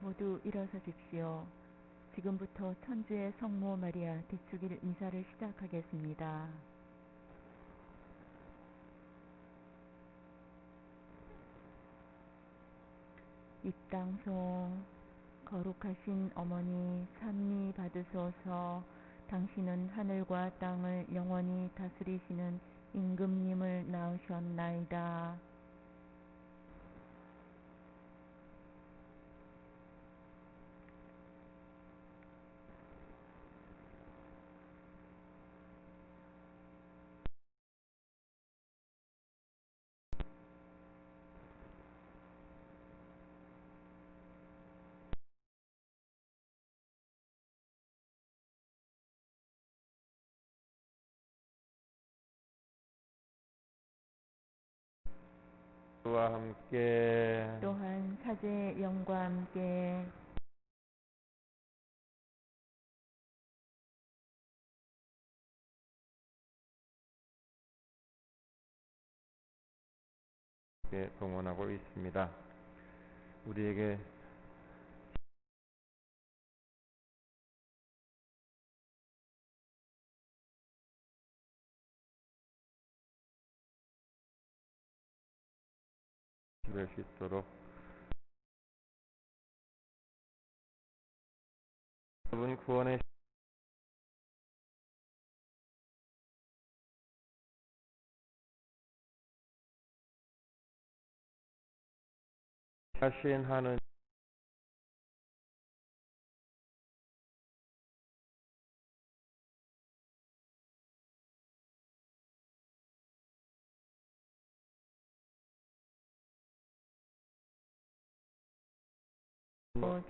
모두 일어서십시오. 지금부터 천주의 성모 마리아 대축일 미사를 시작하겠습니다. 입당송. 거룩하신 어머니 찬미 받으소서. 당신은 하늘과 땅을 영원히 다스리시는 임금님을 낳으셨나이다. 와 함께 또한 사제의 영과 함께 동원하고 있습니다. 우리에게 될 수 있도록 여러분 구원의 하신 하는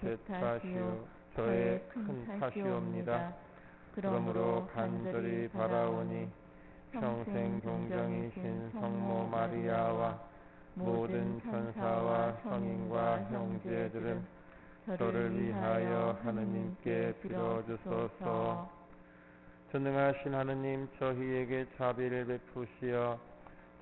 제 탓이요 저의 큰 탓이옵니다. 그러므로 간절히 바라오니 평생 동정이신 성모 마리아와 모든 천사와 성인과 형제들은 저를 위하여 하느님께 빌어주소서. 전능하신 하느님, 저희에게 자비를 베푸시어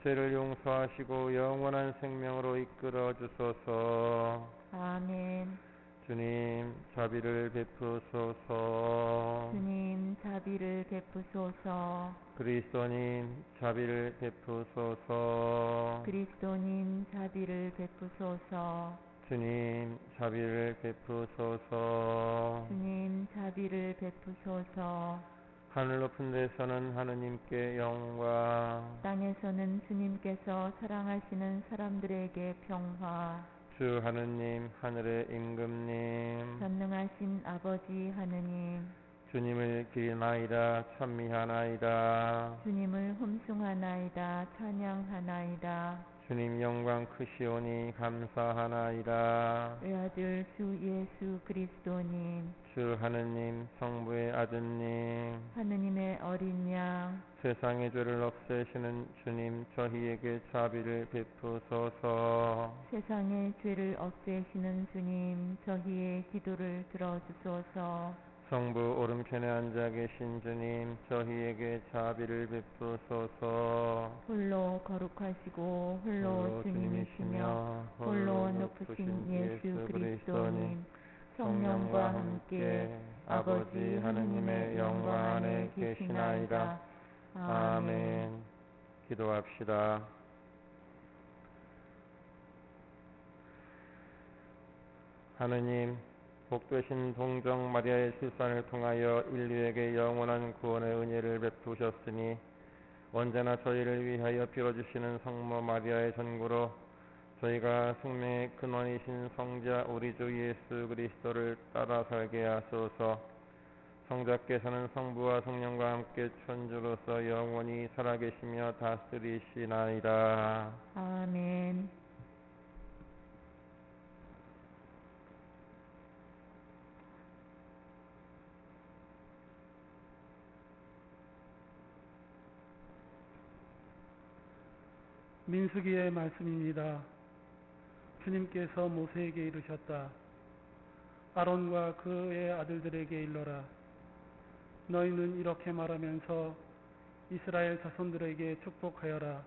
죄를 용서하시고 영원한 생명으로 이끌어 주소서. 아멘. 주님, 자비를 베푸소서. 주님 자비를 베푸소서. 그리스도님, 자비를 베푸소서. 그리스도님 자비를 베푸소서. 주님, 자비를 베푸소서. 주님 자비를 베푸소서. 하늘 높은 데서는 하느님께 영광, 땅에서는 주님께서 사랑하시는 사람들에게 평화. 주 하느님, 하늘의 임금님, 전능하신 아버지 하느님, 주님을 기리나이다 찬미하나이다. 주님을 흠숭하나이다 찬양하나이다. 주님 영광 크시오니 감사하나이다. 외아들 주 예수 그리스도님, 주 하느님, 성부의 아드님, 하느님의 어린 양, 세상의 죄를 없애시는 주님, 저희에게 자비를 베푸소서. 세상의 죄를 없애시는 주님, 저희의 기도를 들어주소서. 성부 오른편에 앉아 계신 주님, 저희에게 자비를 베푸소서. 홀로 거룩하시고 홀로 주님이시며 홀로 높으신 예수 그리스도님, 성령과 함께 아버지 하느님의 영광 안에 계시나이다. 아멘. 기도합시다. 하느님, 복되신 동정 마리아의 출산을 통하여 인류에게 영원한 구원의 은혜를 베푸셨으니 언제나 저희를 위하여 빌어주시는 성모 마리아의 전구로 저희가 생명의 근원이신 성자 우리 주 예수 그리스도를 따라 살게 하소서. 성자께서는 성부와 성령과 함께 천주로서 영원히 살아계시며 다스리시나이다. 아멘. 민수기의 말씀입니다. 주님께서 모세에게 이르셨다. 아론과 그의 아들들에게 일러라. 너희는 이렇게 말하면서 이스라엘 자손들에게 축복하여라.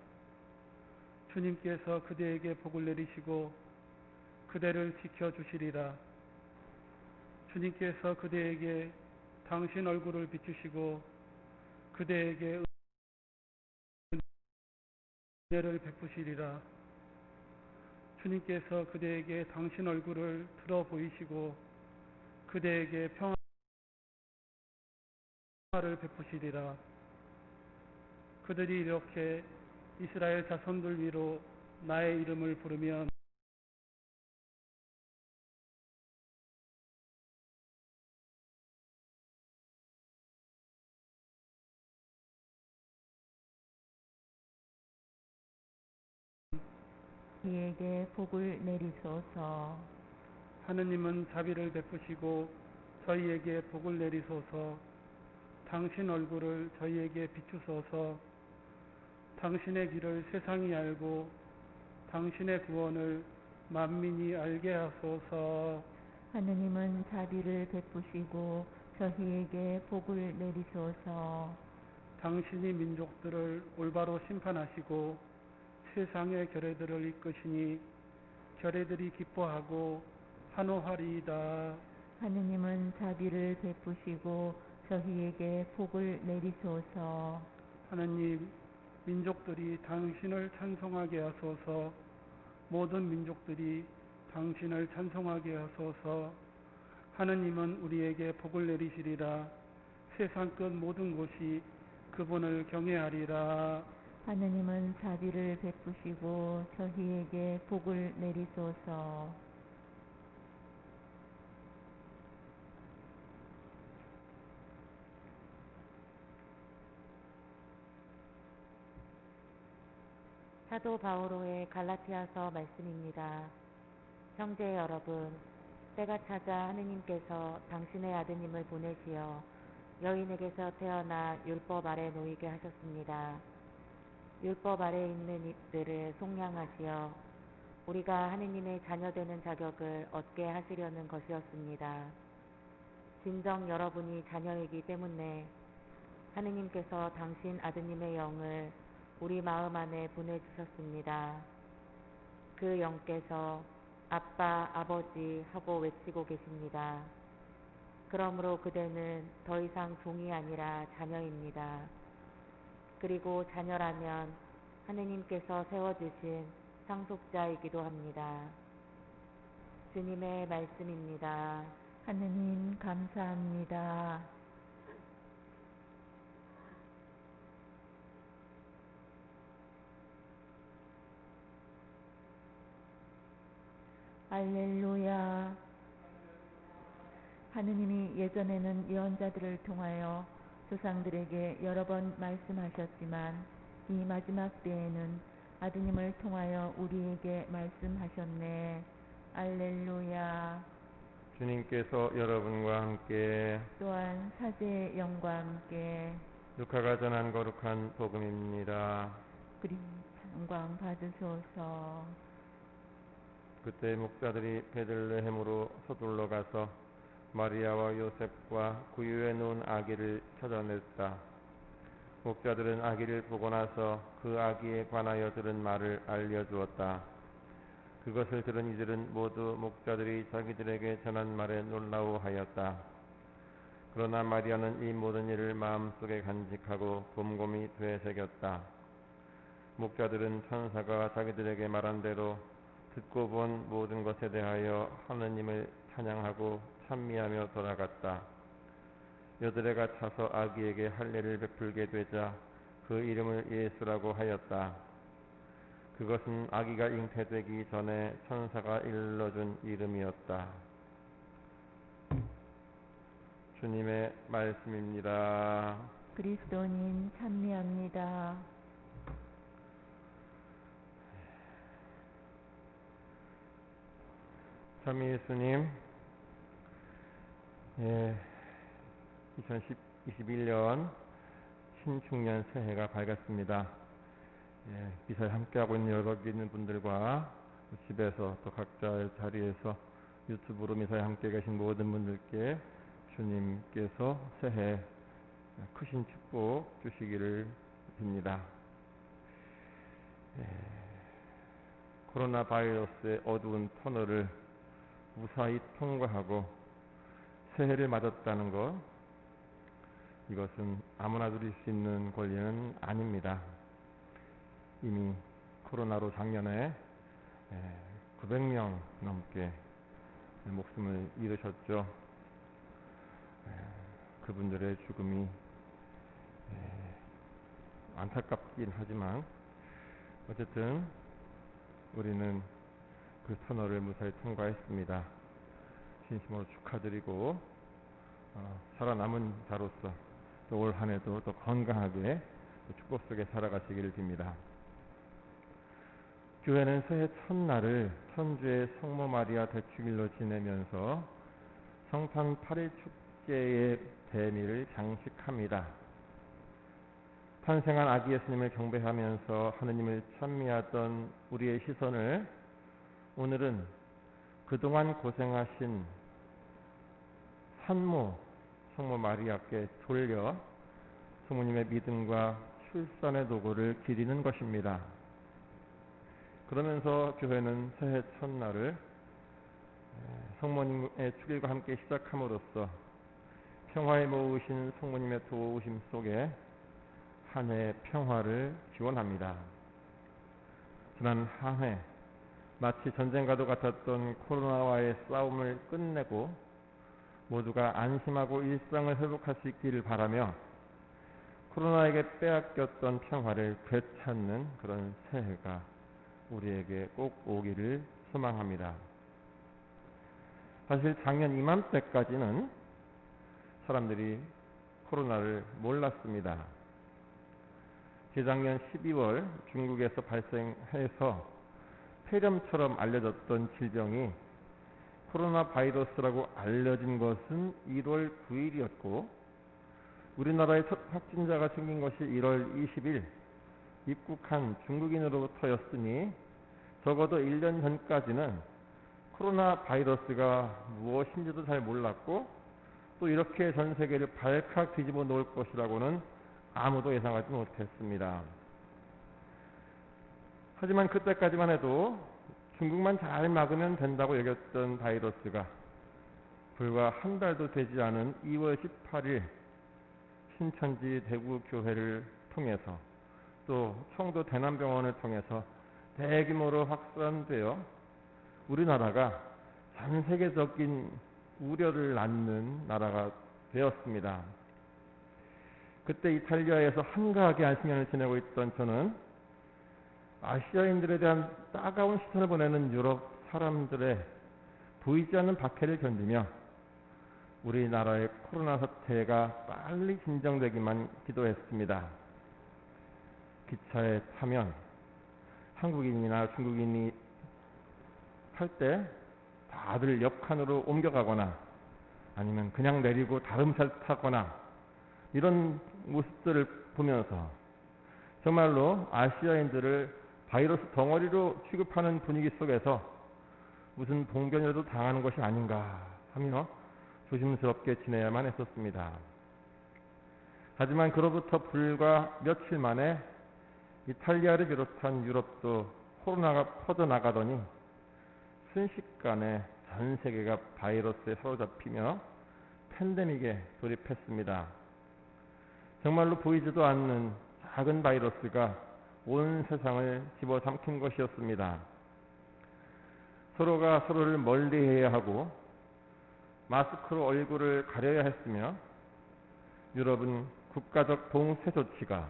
주님께서 그대에게 복을 내리시고 그대를 지켜주시리라. 주님께서 그대에게 당신 얼굴을 비추시고 그대에게 은혜를 베푸시리라. 주님께서 그대에게 당신 얼굴을 들어 보이시고 그대에게 평화를 베푸시리라. 그들이 이렇게 이스라엘 자손들 위로 나의 이름을 부르면 저희에게 복을 내리소서. 하느님은 자비를 베푸시고 저희에게 복을 내리소서. 당신 얼굴을 저희에게 비추소서. 당신의 길을 세상이 알고 당신의 구원을 만민이 알게 하소서. 하느님은 자비를 베푸시고 저희에게 복을 내리소서. 당신이 민족들을 올바로 심판하시고 세상의 결례들을 이끄시니 결례들이 기뻐하고 환호하리이다. 하느님은 자비를 베푸시고 저희에게 복을 내리소서. 하느님, 민족들이 당신을 찬송하게 하소서. 모든 민족들이 당신을 찬송하게 하소서. 하느님은 우리에게 복을 내리시리라. 세상 끝 모든 곳이 그분을 경외하리라. 하느님은 자비를 베푸시고 저희에게 복을 내리소서. 사도 바오로의 갈라티아서 말씀입니다. 형제 여러분, 때가 찾아 하느님께서 당신의 아드님을 보내시어 여인에게서 태어나 율법 아래 놓이게 하셨습니다. 율법 아래 있는 이들을 속량하시어 우리가 하느님의 자녀되는 자격을 얻게 하시려는 것이었습니다. 진정 여러분이 자녀이기 때문에 하느님께서 당신 아드님의 영을 우리 마음 안에 보내주셨습니다. 그 영께서 아빠, 아버지 하고 외치고 계십니다. 그러므로 그대는 더 이상 종이 아니라 자녀입니다. 그리고 자녀라면 하느님께서 세워주신 상속자이기도 합니다. 주님의 말씀입니다. 하느님 감사합니다. 할렐루야. 하느님이 예전에는 예언자들을 통하여 조상들에게 여러 번 말씀하셨지만 이 마지막 때에는 아드님을 통하여 우리에게 말씀하셨네. 할렐루야. 주님께서 여러분과 함께 또한 사제의 영과 함께 루카가 전한 거룩한 복음입니다. 그리 영광 받으소서. 그때 목자들이 베들레헴으로 서둘러 가서 마리아와 요셉과 구유에 놓은 아기를 찾아냈다. 목자들은 아기를 보고 나서 그 아기에 관하여 들은 말을 알려주었다. 그것을 들은 이들은 모두 목자들이 자기들에게 전한 말에 놀라워하였다. 그러나 마리아는 이 모든 일을 마음속에 간직하고 곰곰이 되새겼다. 목자들은 천사가 자기들에게 말한 대로 듣고 본 모든 것에 대하여 하느님을 찬양하고 찬미하며 돌아갔다. 여드레가 차서 아기에게 할례를 베풀게 되자 그 이름을 예수라고 하였다. 그것은 아기가 잉태되기 전에 천사가 일러준 이름이었다. 주님의 말씀입니다. 그리스도님 찬미합니다. 참 예수님, 2021년 신축년 새해가 밝았습니다. 미사에 함께하고 있는 여기 있는 분들과 집에서 또 각자의 자리에서 유튜브로 미사에 함께 계신 모든 분들께 주님께서 새해 크신 축복 주시기를 빕니다. 코로나 바이러스의 어두운 터널을 무사히 통과하고 새해를 맞았다는 것, 이것은 아무나 누릴 수 있는 권리는 아닙니다. 이미 코로나로 작년에 900명 넘게 목숨을 잃으셨죠. 그분들의 죽음이 안타깝긴 하지만 어쨌든 우리는 그 터널을 무사히 통과했습니다. 진심으로 축하드리고 살아남은 자로서 또 올 한 해도 더 건강하게 축복 속에 살아가시기를 빕니다. 교회는 새해 첫날을 천주의 성모 마리아 대축일로 지내면서 성탄 8일 축제의 대미를 장식합니다. 탄생한 아기 예수님을 경배하면서 하느님을 찬미하던 우리의 시선을 오늘은 그동안 고생하신 산모 성모 마리아께 돌려 성모님의 믿음과 출산의 도구를 기리는 것입니다. 그러면서 교회는 새해 첫날을 성모님의 축일과 함께 시작함으로써 평화에 모으신 성모님의 도우심 속에 한 해의 평화를 기원합니다. 지난 한 해 마치 전쟁과도 같았던 코로나와의 싸움을 끝내고 모두가 안심하고 일상을 회복할 수 있기를 바라며 코로나에게 빼앗겼던 평화를 되찾는 그런 새해가 우리에게 꼭 오기를 소망합니다. 사실 작년 이맘때까지는 사람들이 코로나를 몰랐습니다. 재작년 12월 중국에서 발생해서 폐렴처럼 알려졌던 질병이 코로나 바이러스라고 알려진 것은 1월 9일이었고 우리나라에 첫 확진자가 생긴 것이 1월 20일 입국한 중국인으로부터였으니 적어도 1년 전까지는 코로나 바이러스가 무엇인지도 잘 몰랐고 또 이렇게 전 세계를 발칵 뒤집어 놓을 것이라고는 아무도 예상하지 못했습니다. 하지만 그때까지만 해도 중국만 잘 막으면 된다고 여겼던 바이러스가 불과 한 달도 되지 않은 2월 18일 신천지 대구교회를 통해서 또 청도 대남병원을 통해서 대규모로 확산되어 우리나라가 전 세계적인 우려를 낳는 나라가 되었습니다. 그때 이탈리아에서 한가하게 안식년을 지내고 있던 저는 아시아인들에 대한 따가운 시선을 보내는 유럽 사람들의 보이지 않는 박해를 견디며 우리나라의 코로나 사태가 빨리 진정되기만 기도했습니다. 기차에 타면 한국인이나 중국인이 탈 때 다들 옆칸으로 옮겨가거나 아니면 그냥 내리고 다른 차를 타거나 이런 모습들을 보면서 정말로 아시아인들을 바이러스 덩어리로 취급하는 분위기 속에서 무슨 봉변이라도 당하는 것이 아닌가 하며 조심스럽게 지내야만 했었습니다. 하지만 그로부터 불과 며칠 만에 이탈리아를 비롯한 유럽도 코로나가 퍼져나가더니 순식간에 전 세계가 바이러스에 사로잡히며 팬데믹에 돌입했습니다. 정말로 보이지도 않는 작은 바이러스가 온 세상을 집어삼킨 것이었습니다. 서로가 서로를 멀리해야 하고 마스크로 얼굴을 가려야 했으며 유럽은 국가적 봉쇄 조치가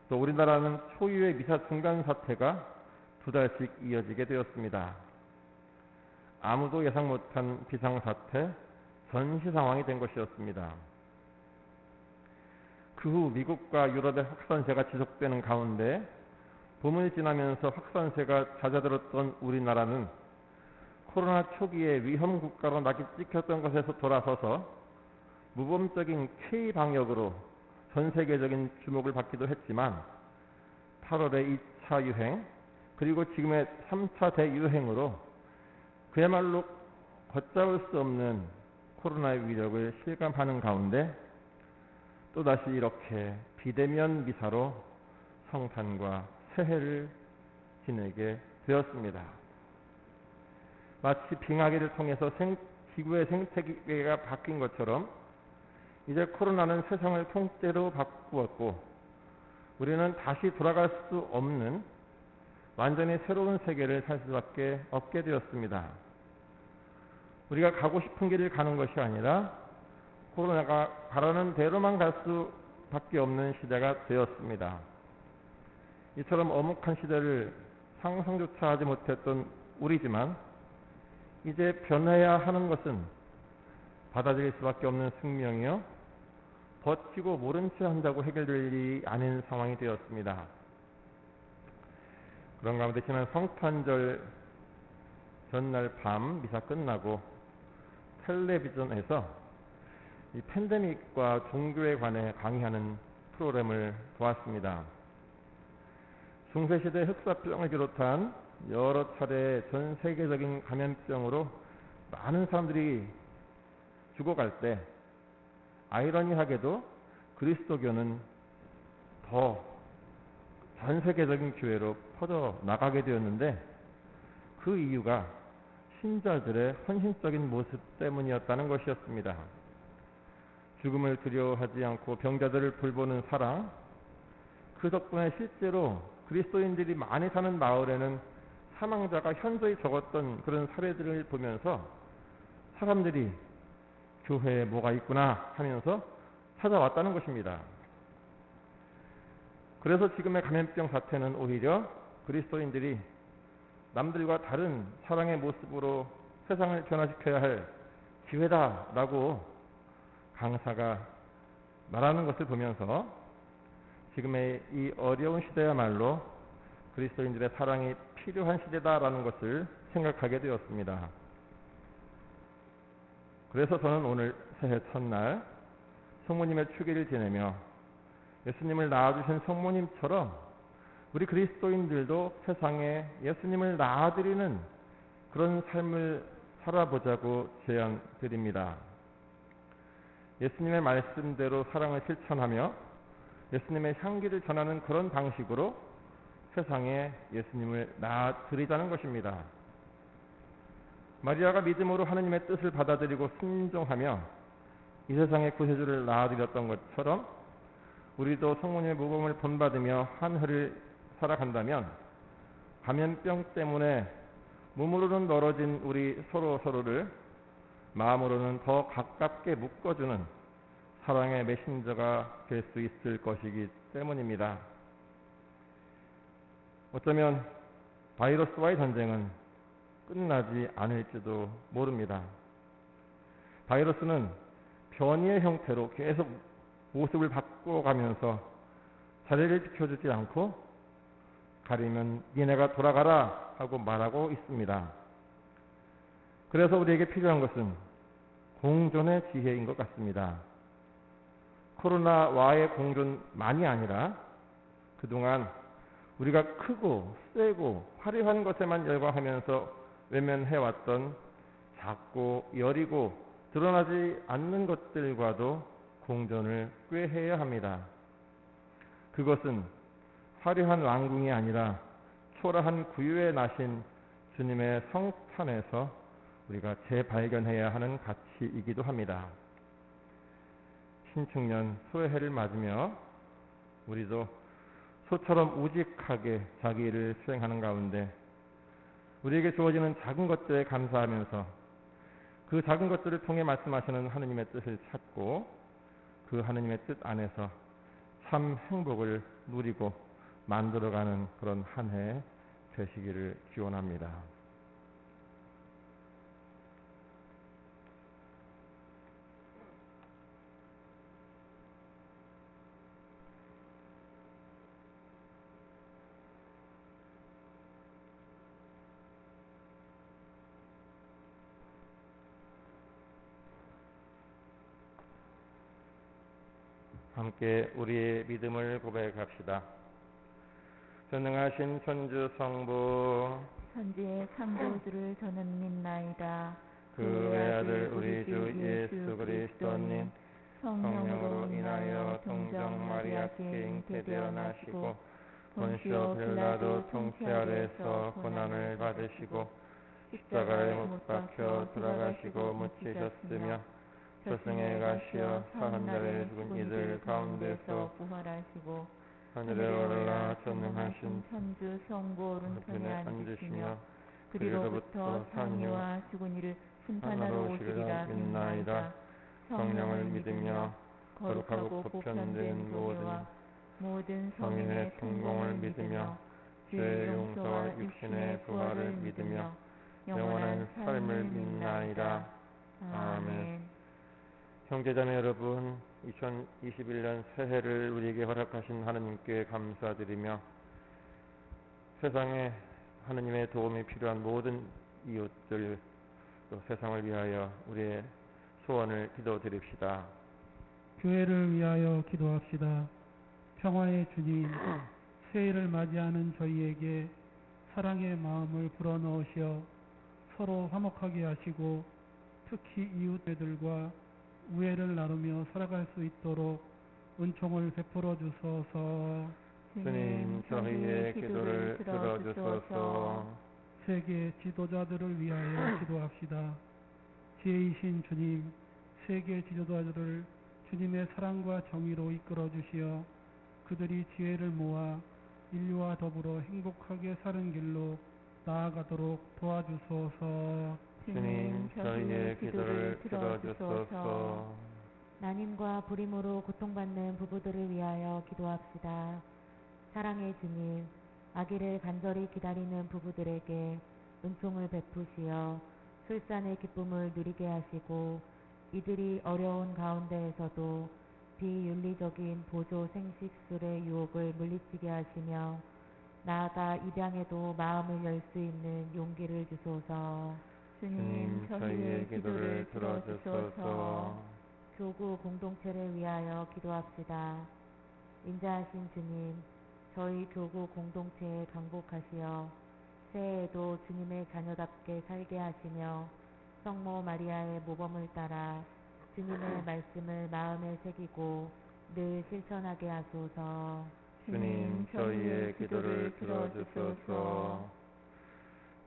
또 우리나라는 초유의 미사 중단 사태가 2달씩 이어지게 되었습니다. 아무도 예상 못한 비상사태, 전시 상황이 된 것이었습니다. 그 후 미국과 유럽의 확산세가 지속되는 가운데 봄을 지나면서 확산세가 잦아들었던 우리나라는 코로나 초기에 위험 국가로 낙이 찍혔던 것에서 돌아서서 무범적인 K-방역으로 전 세계적인 주목을 받기도 했지만 8월의 2차 유행 그리고 지금의 3차 대유행으로 그야말로 걷잡을 수 없는 코로나의 위력을 실감하는 가운데 또다시 이렇게 비대면 미사로 성탄과 새해를 지내게 되었습니다. 마치 빙하기를 통해서 지구의 생태계가 바뀐 것처럼 이제 코로나는 세상을 통째로 바꾸었고 우리는 다시 돌아갈 수 없는 완전히 새로운 세계를 살 수밖에 없게 되었습니다. 우리가 가고 싶은 길을 가는 것이 아니라 코로나가 바라는 대로만 갈 수밖에 없는 시대가 되었습니다. 이처럼 엄혹한 시대를 상상조차 하지 못했던 우리지만 이제 변해야 하는 것은 받아들일 수밖에 없는 숙명이요 버티고 모른 채 한다고 해결될 일이 아닌 상황이 되었습니다. 그런 가운데 지난 성탄절 전날 밤 미사 끝나고 텔레비전에서 이 팬데믹과 종교에 관해 강의하는 프로그램을 보았습니다. 중세시대 흑사병을 비롯한 여러 차례 전 세계적인 감염병으로 많은 사람들이 죽어갈 때 아이러니하게도 그리스도교는 더 전 세계적인 교회로 퍼져 나가게 되었는데 그 이유가 신자들의 헌신적인 모습 때문이었다는 것이었습니다. 죽음을 두려워하지 않고 병자들을 돌보는 사랑, 그 덕분에 실제로 그리스도인들이 많이 사는 마을에는 사망자가 현저히 적었던 그런 사례들을 보면서 사람들이 교회에 뭐가 있구나 하면서 찾아왔다는 것입니다. 그래서 지금의 감염병 사태는 오히려 그리스도인들이 남들과 다른 사랑의 모습으로 세상을 변화시켜야 할 기회다라고 강사가 말하는 것을 보면서 지금의 이 어려운 시대야말로 그리스도인들의 사랑이 필요한 시대다라는 것을 생각하게 되었습니다. 그래서 저는 오늘 새해 첫날 성모님의 축일을 지내며 예수님을 낳아주신 성모님처럼 우리 그리스도인들도 세상에 예수님을 낳아드리는 그런 삶을 살아보자고 제안 드립니다. 예수님의 말씀대로 사랑을 실천하며 예수님의 향기를 전하는 그런 방식으로 세상에 예수님을 낳아드리자는 것입니다. 마리아가 믿음으로 하느님의 뜻을 받아들이고 순종하며 이 세상의 구세주를 낳아드렸던 것처럼 우리도 성모님의 모범을 본받으며 한 해를 살아간다면 감염병 때문에 몸으로는 멀어진 우리 서로를 마음으로는 더 가깝게 묶어주는 사랑의 메신저가 될 수 있을 것이기 때문입니다. 어쩌면 바이러스와의 전쟁은 끝나지 않을지도 모릅니다. 바이러스는 변이의 형태로 계속 모습을 바꿔가면서 자리를 지켜주지 않고 가리면 니네가 돌아가라 하고 말하고 있습니다. 그래서 우리에게 필요한 것은 공존의 지혜인 것 같습니다. 코로나와의 공존만이 아니라 그동안 우리가 크고 세고 화려한 것에만 열광하면서 외면해왔던 작고 여리고 드러나지 않는 것들과도 공존을 꾀해야 합니다. 그것은 화려한 왕궁이 아니라 초라한 구유에 나신 주님의 성탄에서 우리가 재발견해야 하는 가치이기도 합니다. 신축년 소해를 맞으며 우리도 소처럼 우직하게 자기 일을 수행하는 가운데 우리에게 주어지는 작은 것들에 감사하면서 그 작은 것들을 통해 말씀하시는 하느님의 뜻을 찾고 그 하느님의 뜻 안에서 참 행복을 누리고 만들어가는 그런 한 해 되시기를 기원합니다. 함께 우리의 믿음을 고백합시다. 전능하신 천주 성부 천지의 창조주를 저는 믿나이다. 그 외아들 우리 주 예수 그리스도님 성령으로 인하여 동정 마리아께 잉태되어 나시고 본시오 빌라도 통치 아래에서 고난을 받으시고 십자가에 못 박혀 돌아가시고 묻히셨으며 저승에 가시어 사흘날에 죽은 이들 가운데서 부활하시고 하늘에 올라 전능하신 천주 성부 오른편에 앉으시며 그리로부터 상이와 죽은 이를 심판하러 하나로 오시리라 오시리라 믿나이다. 성령을 믿으며 거룩하고 보편된 교회와 모든 성인의 성공을 믿으며 죄의 용서와 육신의 부활을 믿으며 영원한 삶을 믿나이다. 아멘. 형제자매 여러분, 2021년 새해를 우리에게 허락하신 하느님께 감사드리며 세상에 하느님의 도움이 필요한 모든 이웃들, 또 세상을 위하여 우리의 소원을 기도드립시다. 교회를 위하여 기도합시다. 평화의 주님, 새해를 맞이하는 저희에게 사랑의 마음을 불어넣으시어 서로 화목하게 하시고 특히 이웃들과 우애를 나누며 살아갈 수 있도록 은총을 베풀어 주소서. 주님, 저희의 기도를 들어주소서. 세계 지도자들을 위하여 기도합시다. 지혜이신 주님, 세계 지도자들을 주님의 사랑과 정의로 이끌어 주시어 그들이 지혜를 모아 인류와 더불어 행복하게 사는 길로 나아가도록 도와주소서. 주님, 저희의 기도를 들어주소서. 난임과 불임으로 고통받는 부부들을 위하여 기도합시다. 사랑의 주님, 아기를 간절히 기다리는 부부들에게 은총을 베푸시어 출산의 기쁨을 누리게 하시고 이들이 어려운 가운데에서도 비윤리적인 보조 생식술의 유혹을 물리치게 하시며 나아가 입양에도 마음을 열 수 있는 용기를 주소서. 주님, 저희의 기도를 들어주소서. 교구 공동체를 위하여 기도합시다. 인자하신 주님, 저희 교구 공동체에 강복하시어 새해에도 주님의 자녀답게 살게 하시며 성모 마리아의 모범을 따라 주님의 말씀을 마음에 새기고 늘 실천하게 하소서. 주님, 저희의 기도를 들어주소서.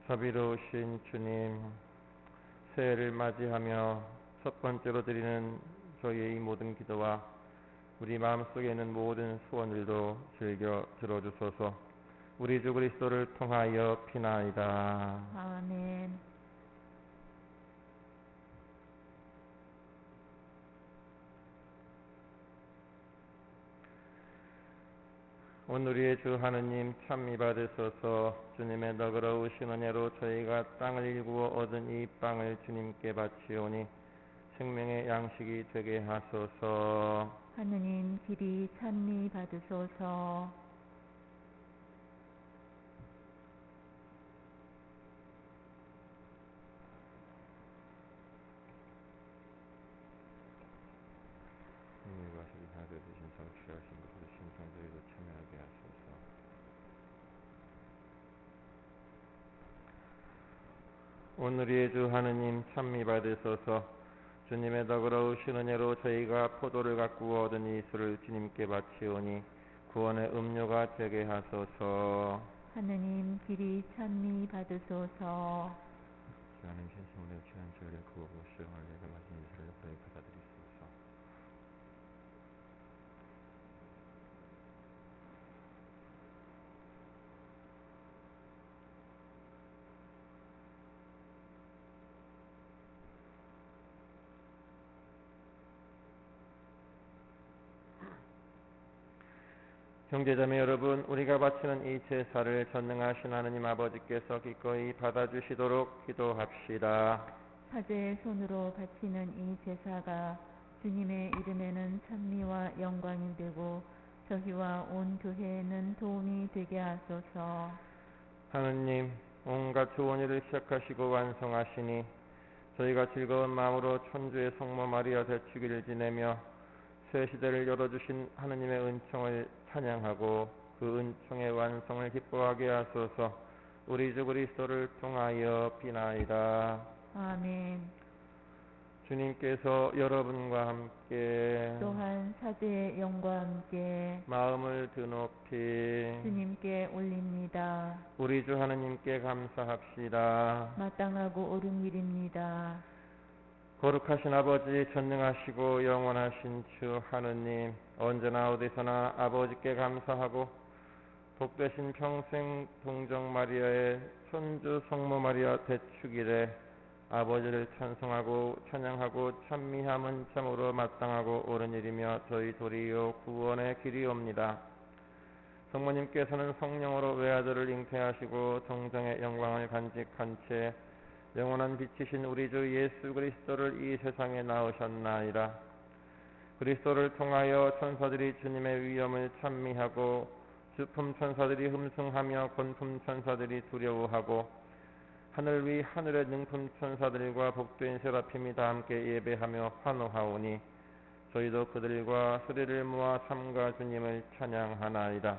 자비로우신 주님, 새해를 맞이하며 첫 번째로 드리는 저희의 이 모든 기도와 우리 마음속에 있는 모든 소원들도 즐겨 들어주소서. 우리 주 그리스도를 통하여 피나이다. 아멘. 오늘의 주 하느님 참미 받으소서. 주님의 너그러우신 은혜로 저희가 땅을 일구어 얻은 이 빵을 주님께 바치오니 생명의 양식이 되게 하소서. 하느님 길이 찬미 받으소서. 주님과 하되 주신 성취하신 것으로 신성들에도 참여하게 하소서. 오늘의 주 하느님 찬미 받으소서. 주님의 너그러우신 은혜로 저희가 포도를 가꾸어 얻은 이 술을 주님께 바치오니 구원의 음료가 되게 하소서. 하느님 길이 찬미 받으소서. 주하는 신심으로 취한 저희를 구워 보시어 내가 마신 이 술을 너희 받아들이소서. 형제자매 여러분, 우리가 바치는 이 제사를 전능하신 하느님 아버지께서 기꺼이 받아주시도록 기도합시다. 사제의 손으로 바치는 이 제사가 주님의 이름에는 찬미와 영광이 되고 저희와 온 교회에는 도움이 되게 하소서. 하느님, 온갖 좋은 일을 시작하시고 완성하시니 저희가 즐거운 마음으로 천주의 성모 마리아 대축일을 지내며 새 시대를 열어주신 하느님의 은총을 찬양하고 그 은총의 완성을 기뻐하게 하소서. 우리 주 그리스도를 통하여 비나이다. 아멘. 주님께서 여러분과 함께 또한 사제의 영과 함께 마음을 드높이 주님께 올립니다. 우리 주 하느님께 감사합시다. 마땅하고 옳은 일입니다. 거룩하신 아버지, 전능하시고 영원하신 주 하느님, 언제나 어디서나 아버지께 감사하고 복되신 평생 동정 마리아의 손주 성모 마리아 대축일에 아버지를 찬송하고 찬양하고 찬미함은 참으로 마땅하고 옳은 일이며 저희 도리요 구원의 길이옵니다. 성모님께서는 성령으로 외아들을 잉태하시고 동정의 영광을 간직한 채 영원한 빛이신 우리 주 예수 그리스도를 이 세상에 낳으셨나이다. 그리스도를 통하여 천사들이 주님의 위엄을 찬미하고 주품 천사들이 흠숭하며 권품 천사들이 두려워하고 하늘 위 하늘의 능품 천사들과 복된 세라핌이 다 함께 예배하며 환호하오니 저희도 그들과 소리를 모아 삼가 주님을 찬양하나이다.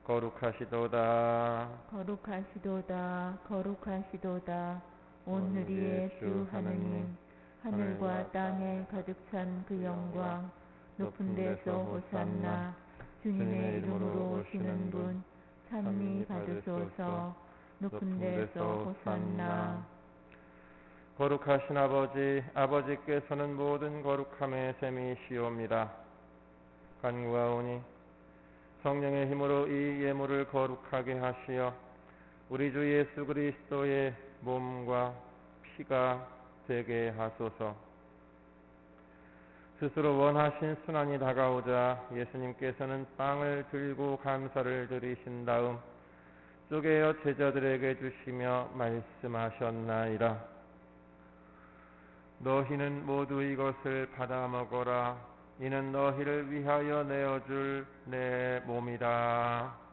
거룩하시도다. 거룩하시도다. 거룩하시도다. 오늘의 주 하느님, 하늘과 땅에 가득 찬 그 영광, 높은 데서 호산나. 주님의 이름으로 오시는 분 찬미 받으소서. 높은 데서 호산나. 거룩하신 아버지, 아버지께서는 모든 거룩함의 셈이시옵니다. 간구하오니 성령의 힘으로 이 예물을 거룩하게 하시어 우리 주 예수 그리스도의 몸과 피가 되게 하소서. 스스로 원하신 순환이 다가오자 예수님께서는 빵을 들고 감사를 드리신 다음 쪼개어 제자들에게 주시며 말씀하셨나이다. 너희는 모두 이것을 받아 먹어라. 이는 너희를 위하여 내어줄 내 몸이다.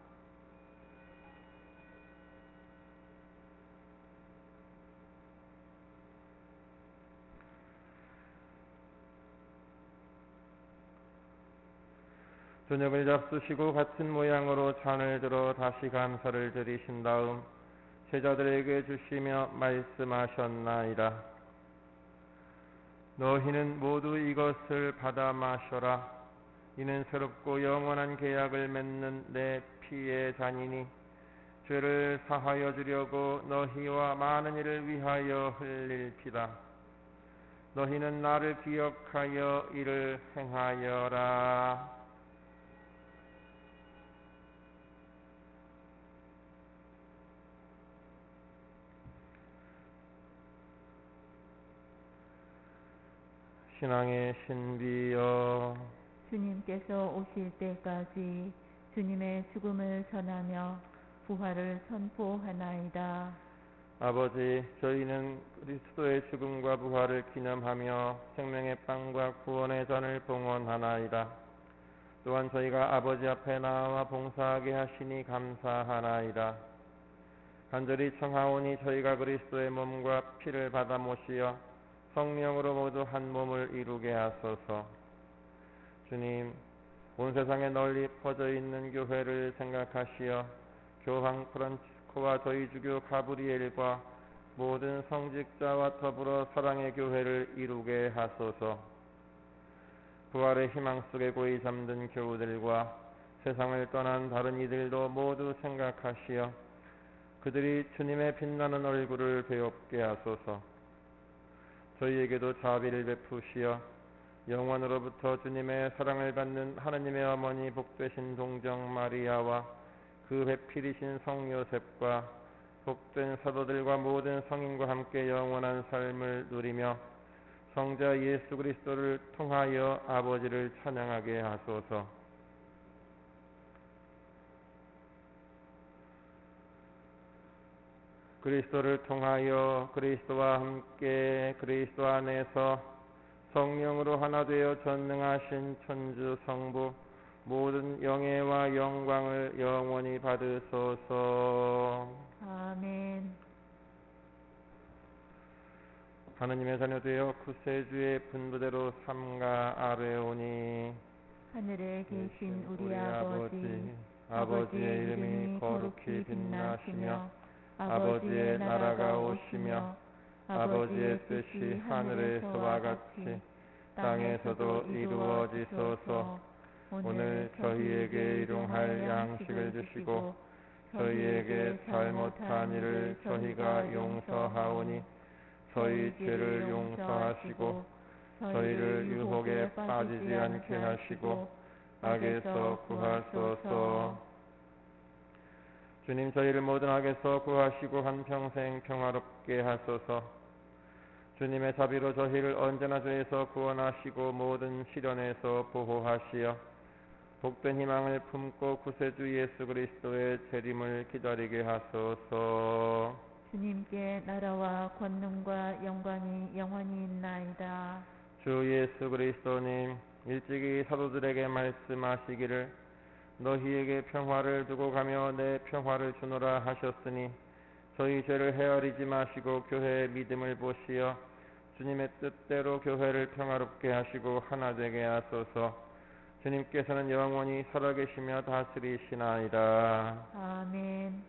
저녁을 잡수시고 같은 모양으로 잔을 들어 다시 감사를 드리신 다음 제자들에게 주시며 말씀하셨나이다. 너희는 모두 이것을 받아 마셔라. 이는 새롭고 영원한 계약을 맺는 내 피의 잔이니 죄를 사하여 주려고 너희와 많은 이를 위하여 흘릴 피다. 너희는 나를 기억하여 이를 행하여라. 신앙의 신비여, 주님께서 오실 때까지 주님의 죽음을 전하며 부활을 선포하나이다. 아버지, 저희는 그리스도의 죽음과 부활을 기념하며 생명의 빵과 구원의 잔을 봉헌하나이다. 또한 저희가 아버지 앞에 나와 봉사하게 하시니 감사하나이다. 간절히 청하오니 저희가 그리스도의 몸과 피를 받아 모시어 성령으로 모두 한 몸을 이루게 하소서. 주님, 온 세상에 널리 퍼져 있는 교회를 생각하시어 교황 프란치스코와 저희 주교 가브리엘과 모든 성직자와 더불어 사랑의 교회를 이루게 하소서. 부활의 희망 속에 고이 잠든 교우들과 세상을 떠난 다른 이들도 모두 생각하시어 그들이 주님의 빛나는 얼굴을 배웁게 하소서. 저희에게도 자비를 베푸시어 영원으로부터 주님의 사랑을 받는 하느님의 어머니 복되신 동정 마리아와 그 배필이신 성 요셉과 복된 사도들과 모든 성인과 함께 영원한 삶을 누리며 성자 예수 그리스도를 통하여 아버지를 찬양하게 하소서. 그리스도를 통하여 그리스도와 함께 그리스도 안에서 성령으로 하나 되어 전능하신 천주 성부 모든 영예와 영광을 영원히 받으소서. 아멘. 하느님의 자녀 되어 구세주의 분부대로 삼가 아뢰오니 하늘에 계신 우리 아버지, 아버지의 이름이 거룩히 빛나시며 아버지의 나라가 오시며 아버지의 뜻이 하늘에서와 같이 땅에서도 이루어지소서. 오늘 저희에게 일용할 양식을 주시고 저희에게 잘못한 일을 저희가 용서하오니 저희 죄를 용서하시고 저희를 유혹에 빠지지 않게 하시고 악에서 구하소서. 주님, 저희를 모든 악에서 구하시고 한평생 평화롭게 하소서. 주님의 자비로 저희를 언제나 죄에서 구원하시고 모든 시련에서 보호하시어 복된 희망을 품고 구세주 예수 그리스도의 재림을 기다리게 하소서. 주님께 나라와 권능과 영광이 영원히 있나이다. 주 예수 그리스도님, 일찍이 사도들에게 말씀하시기를 너희에게 평화를 두고 가며 내 평화를 주노라 하셨으니 저희 죄를 헤아리지 마시고 교회의 믿음을 보시어 주님의 뜻대로 교회를 평화롭게 하시고 하나 되게 하소서. 주님께서는 영원히 살아계시며 다스리시나이다. 아멘.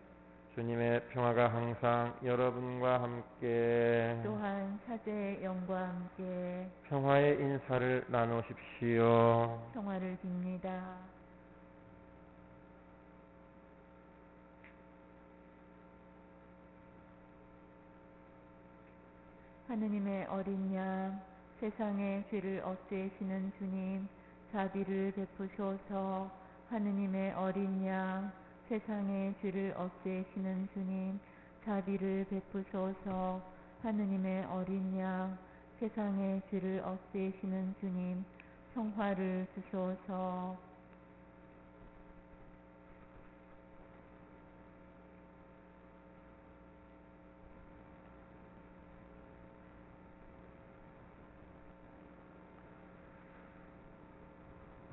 주님의 평화가 항상 여러분과 함께 또한 사제의 영과 함께 평화의 인사를 나누십시오. 평화를 빕니다. 하느님의 어린 양, 세상의 죄를 없애시는 주님, 자비를 베푸소서. 하느님의 어린 양, 세상의 죄를 없애시는 주님, 자비를 베푸소서. 하느님의 어린 양, 세상의 죄를 없애시는 주님, 평화를 주소서.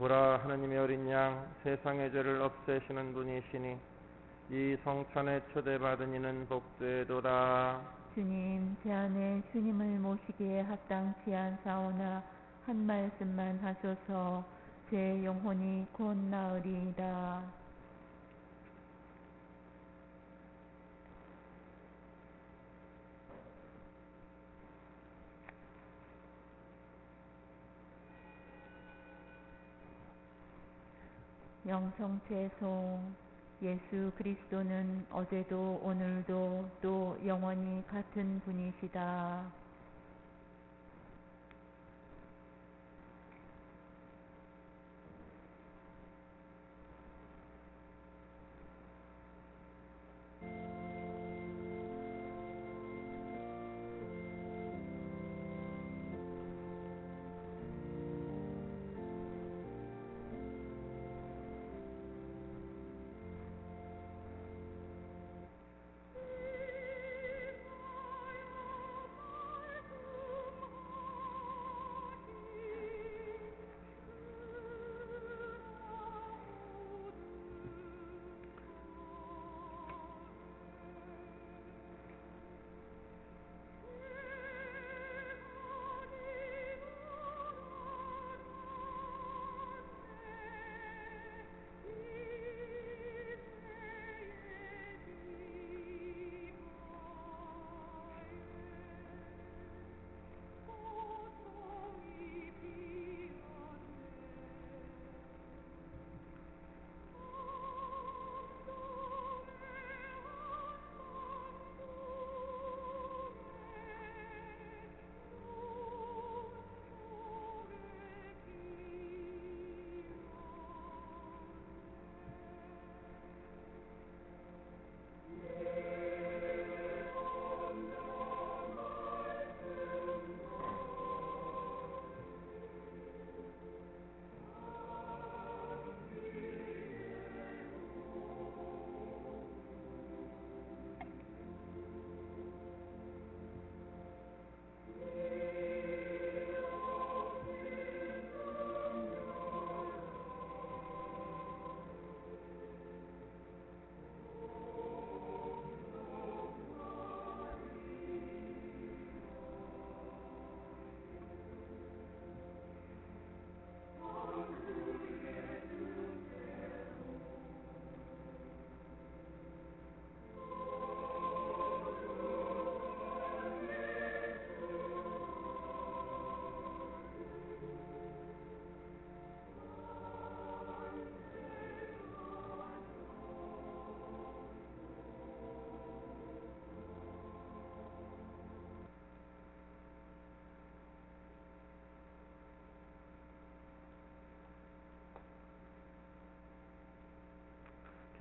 보라, 하느님의 어린 양, 세상의 죄를 없애시는 분이시니 이 성찬에 초대받은 이는 복되도다. 주님, 제 안에 주님을 모시기에 합당치 않사오나 한 말씀만 하소서. 제 영혼이 곧 나으리이다. 영성체송. 예수 그리스도는 어제도 오늘도 또 영원히 같은 분이시다.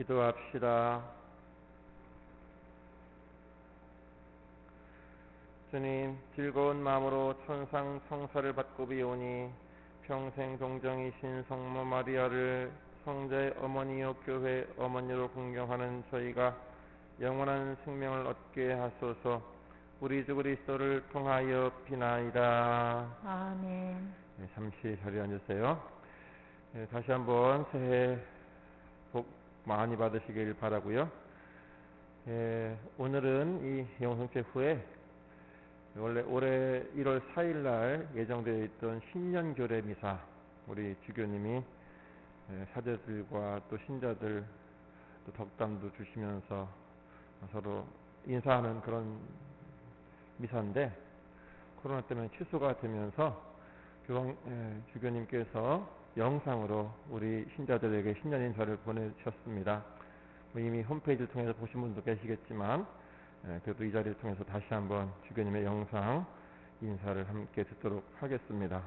기도합시다. 주님, 즐거운 마음으로 천상 성사를 받고 비오니 평생 동정이신 성모 마리아를 성자의 어머니요 교회 어머니로 공경하는 저희가 영원한 생명을 얻게 하소서. 우리 주 그리스도를 통하여 비나이다. 아멘. 네, 잠시 자리에 앉으세요. 네, 다시 한번 새해 복 많이 받으시길 바라고요. 오늘은 이 영성체 후에 원래 올해 1월 4일 날 예정되어 있던 신년교례 미사, 우리 주교님이 사제들과 또 신자들 또 덕담도 주시면서 서로 인사하는 그런 미사인데 코로나 때문에 취소가 되면서 주교님께서 영상으로 우리 신자들에게 신년 인사를 보내주셨습니다. 이미 홈페이지를 통해서 보신 분도 계시겠지만 그래도 이 자리를 통해서 다시 한번 주교님의 영상 인사를 함께 듣도록 하겠습니다.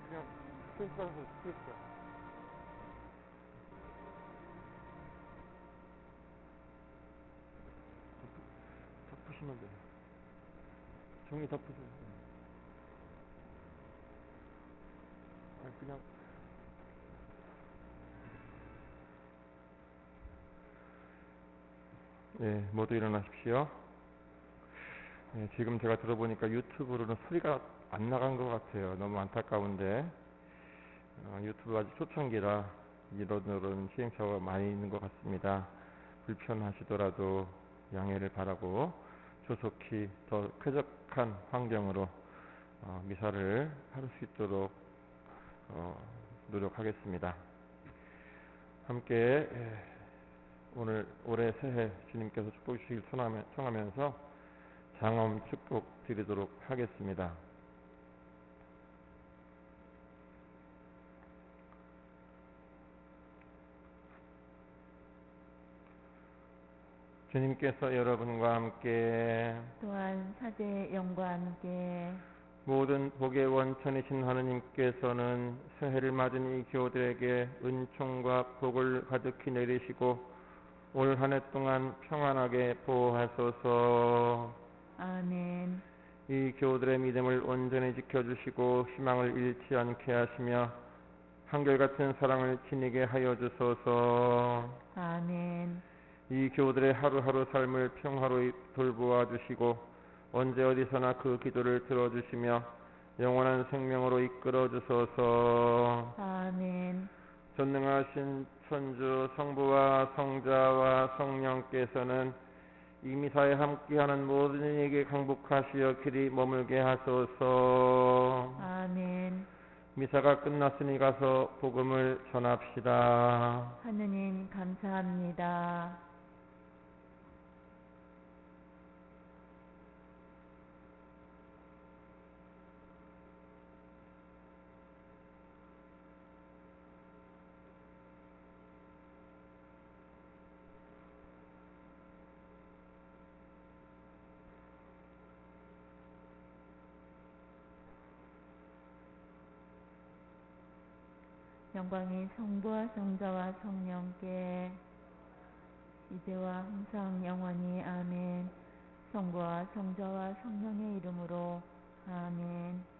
그냥 스트레스 받아서 스트레스야. 덮으시면 돼요. 종이 덮으세요. 그냥 네, 모두 일어나십시오. 네, 지금 제가 들어보니까 유튜브로는 소리가 안 나간 것 같아요. 너무 안타까운데 유튜브 아직 초창기라 이런 시행착오가 많이 있는 것 같습니다. 불편하시더라도 양해를 바라고 조속히 더 쾌적한 환경으로 미사를 할 수 있도록 노력하겠습니다. 함께 오늘 올해 새해 주님께서 축복 주시길 청하면서 장엄 축복 드리도록 하겠습니다. 주님께서 여러분과 함께 또한 사제의 영과 함께 모든 복의 원천이신 하느님께서는 새해를 맞은 이 교우들에게 은총과 복을 가득히 내리시고 올 한 해 동안 평안하게 보호하소서. 아멘. 이 교우들의 믿음을 온전히 지켜주시고 희망을 잃지 않게 하시며 한결같은 사랑을 지니게 하여 주소서. 아멘. 이 교우들의 하루하루 삶을 평화로이 돌보아 주시고 언제 어디서나 그 기도를 들어주시며 영원한 생명으로 이끌어 주소서. 아멘. 전능하신 천주 성부와 성자와 성령께서는 이 미사에 함께하는 모든 이에게 강복하시어 길이 머물게 하소서. 아멘. 미사가 끝났으니 가서 복음을 전합시다. 하느님 감사합니다. 영광이 성부와 성자와 성령께 이제와 항상 영원히 아멘. 성부와 성자와 성령의 이름으로 아멘.